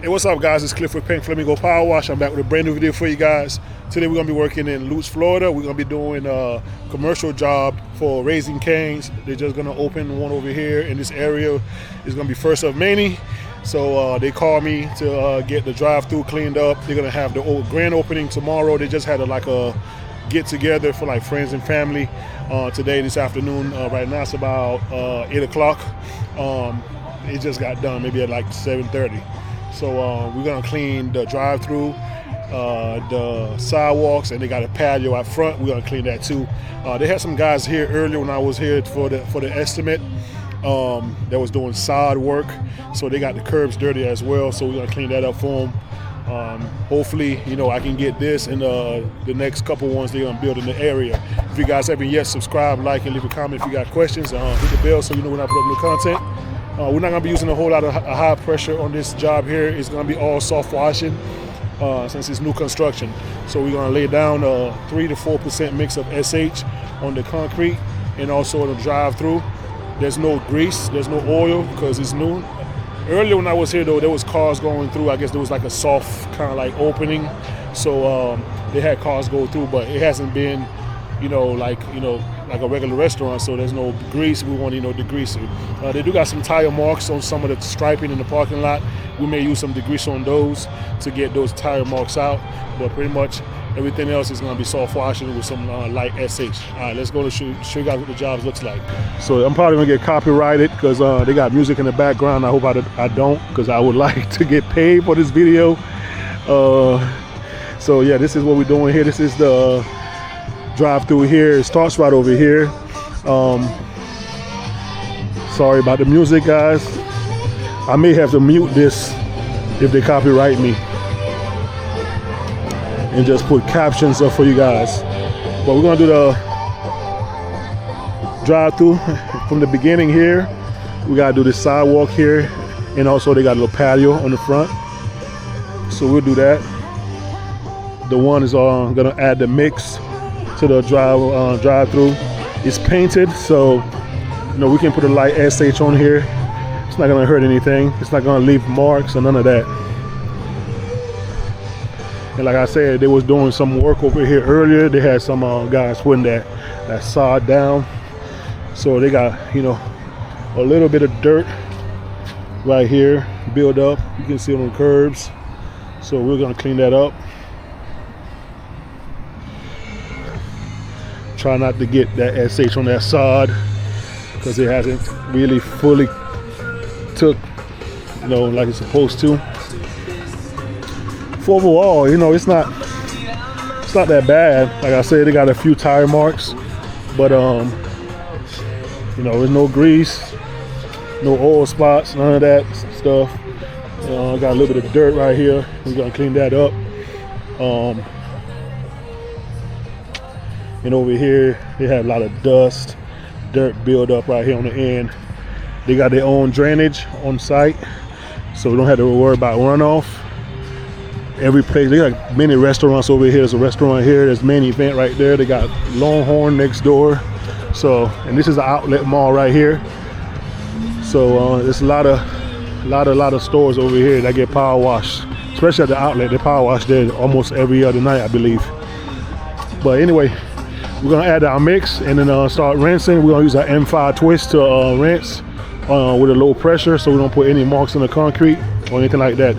Hey, what's up, guys? It's Cliff with Pink Flamingo Power Wash. I'm back with a brand new video for you guys. Today we're going to be working in Lutz, Florida. We're going to be doing a commercial job for Raising Cane's. They're just going to open one over here in this area. It's going to be first of many. So they called me to get the drive-thru cleaned up. They're going to have the grand opening tomorrow. They just had a get-together for like friends and family today, this afternoon. Right now it's about 8 o'clock. It just got done, maybe at like 7:30. So we're gonna clean the drive-thru, the sidewalks, and they got a patio out front. We're gonna clean that too. They had some guys here earlier when I was here for the estimate that was doing sod work. So they got the curbs dirty as well. So we're gonna clean that up for them. Hopefully, I can get this and the next couple ones they're gonna build in the area. If you guys haven't yet, subscribe, like, and leave a comment if you got questions. Hit the bell so you know when I put up new content. We're not going to be using a whole lot of high pressure on this job here. It's going to be all soft washing since it's new construction. So we're going to lay down a 3 to 4% mix of SH on the concrete and also on the drive-thru. There's no grease, there's no oil because it's new. Earlier when I was here though, there was cars going through. I guess there was like a soft kind of like opening. So they had cars go through, but it hasn't been, like a regular restaurant, so there's no grease. We want degreaser. They do got some tire marks on some of the striping in the parking lot. We may use some degreaser on those to get those tire marks out, but pretty much everything else is going to be soft washing with some light SH. All right, let's go to show you guys what the job looks like. So I'm probably going to get copyrighted because they got music in the background. I hope I don't, because I would like to get paid for this video. So yeah, this is what we're doing here. This is the drive-thru here. It starts right over here. Sorry about the music, guys. I may have to mute this if they copyright me and just put captions up for you guys. But we're gonna do the drive-thru from the beginning here. We gotta do the sidewalk here, and also they got a little patio on the front. So we'll do that. The one is gonna add the mix to the drive-thru. It's painted, so we can put a light SH on here. It's not gonna hurt anything. It's not gonna leave marks or none of that. And like I said, they was doing some work over here earlier. They had some guys putting that sod down. So they got a little bit of dirt right here build up. You can see it on the curbs. So we're gonna clean that up. Try not to get that SH on that sod because it hasn't really fully took, like it's supposed to. For overall, it's not that bad. Like I said, they got a few tire marks, but there's no grease, no oil spots, none of that stuff. Got a little bit of dirt right here. We're gonna clean that up. And over here, they have a lot of dust, dirt build up right here on the end. They got their own drainage on site, so we don't have to worry about runoff. Every place, they got many restaurants over here. There's a restaurant here, there's Main Event right there. They got Longhorn next door. So, and this is the outlet mall right here. So there's a lot of stores over here that get power washed, especially at the outlet. They power wash there almost every other night, I believe. But anyway, we're gonna add our mix and then start rinsing. We're gonna use our M5 twist to rinse with a low pressure, so we don't put any marks on the concrete or anything like that.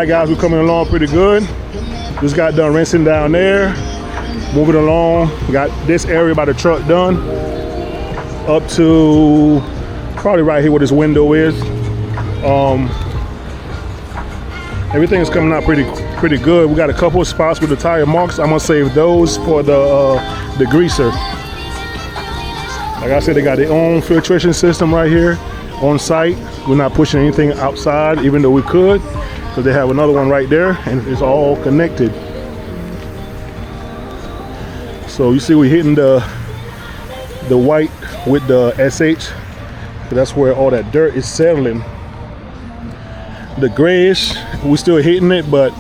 right, guys, we're coming along pretty good. Just got done rinsing down there. Moving along. Got this area by the truck done. Up to probably right here where this window is. Everything is coming out pretty good. We got a couple of spots with the tire marks. I'm gonna save those for the greaser. Like I said, they got their own filtration system right here on site. We're not pushing anything outside, even though we could, because they have another one right there, and it's all connected. So you see, we're hitting the white with the SH. So that's where all that dirt is settling. The grayish, we're still hitting it, but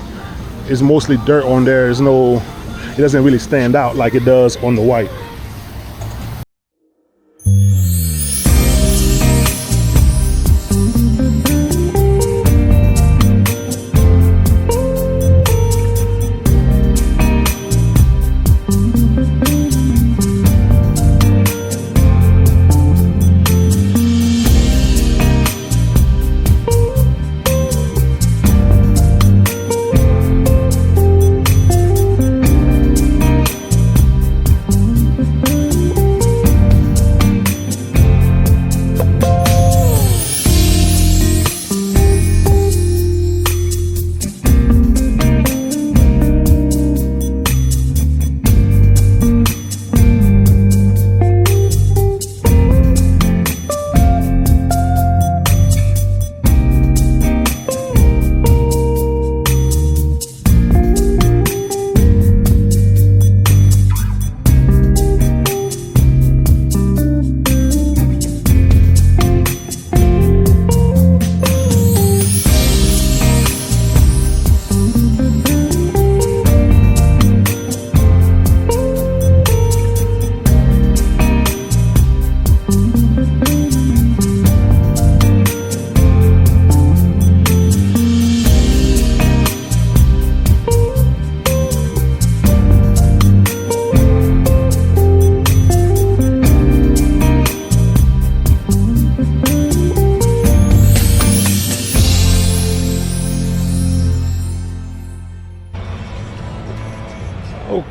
it's mostly dirt on there. It doesn't really stand out like it does on the white.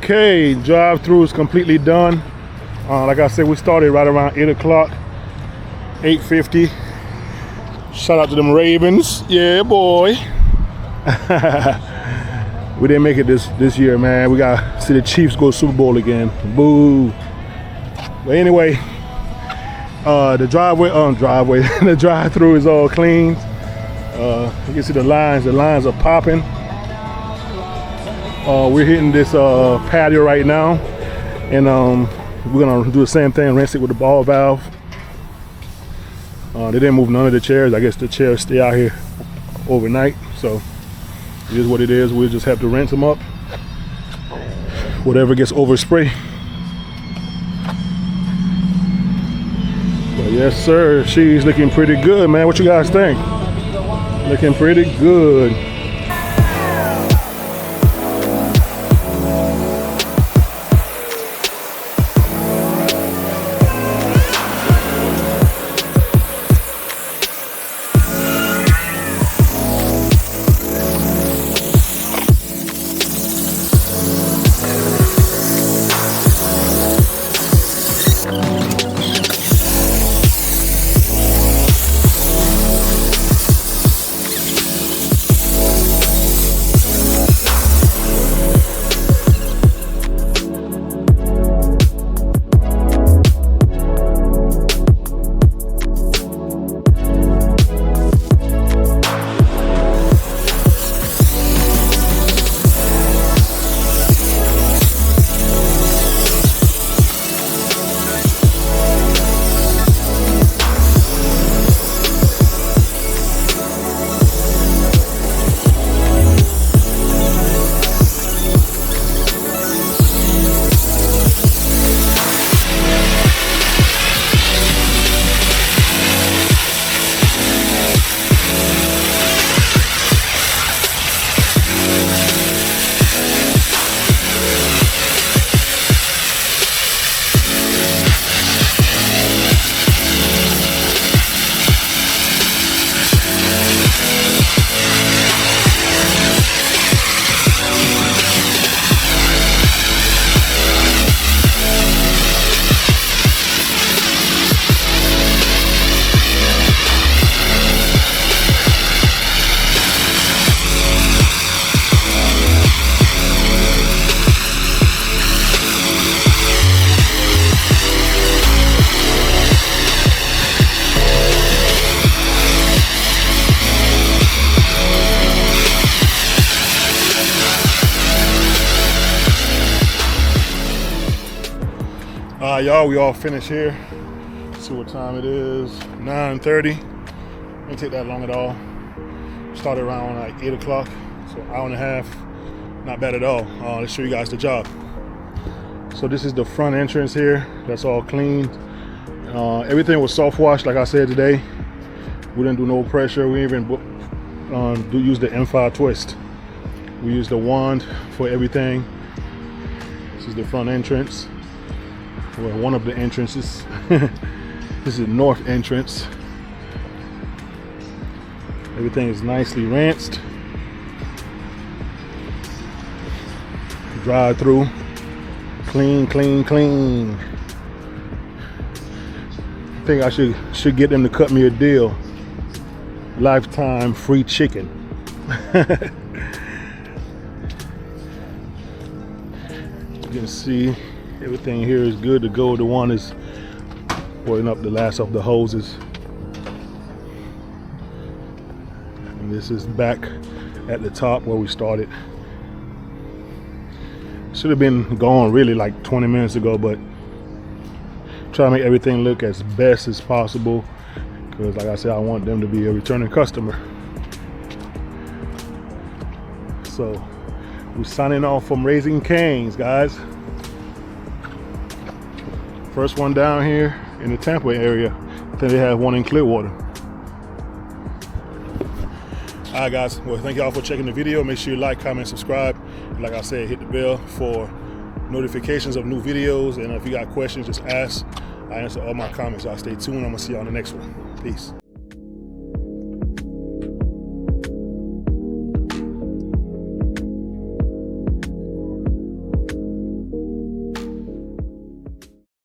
Okay, drive-through is completely done. Like I said, we started right around 8 o'clock, 8:50. Shout out to them Ravens. Yeah, boy. We didn't make it this year, man. We got to see the Chiefs go to Super Bowl again. Boo. But anyway, the the drive-through is all clean. You can see the lines are popping. We're hitting this patio right now, and we're gonna do the same thing, rinse it with the ball valve. They didn't move none of the chairs. I guess the chairs stay out here overnight, so it is what it is. We'll just have to rinse them up. Whatever gets overspray. But yes, sir, she's looking pretty good, man. What you guys think? Looking pretty good. right, y'all, we all finished here. Let's see what time it is. 9:30. Didn't take that long at all. Started around like 8 o'clock, so an hour and a half. Not bad at all. Let's show you guys the job. So this is the front entrance here. That's all cleaned. Everything was soft washed, like I said today. We didn't do no pressure. We even use the M5 twist. We use the wand for everything. This is the front entrance. Well, one of the entrances. This is the north entrance. Everything is nicely rinsed. Drive-thru. Clean, clean, clean. I think I should get them to cut me a deal. Lifetime free chicken. You can see everything here is good to go. The one is putting up the last of the hoses. And this is back at the top where we started. Should have been gone really like 20 minutes ago, but try to make everything look as best as possible, because like I said, I want them to be a returning customer. So we're signing off from Raising Cane's, guys. First one down here in the Tampa area. I think they have one in Clearwater. All right, guys, well, thank y'all for checking the video. Make sure you like, comment, subscribe, and like I said, hit the bell for notifications of new videos. And if you got questions, just ask. I answer all my comments. Y'all stay tuned. I'm gonna see you on the next one. Peace.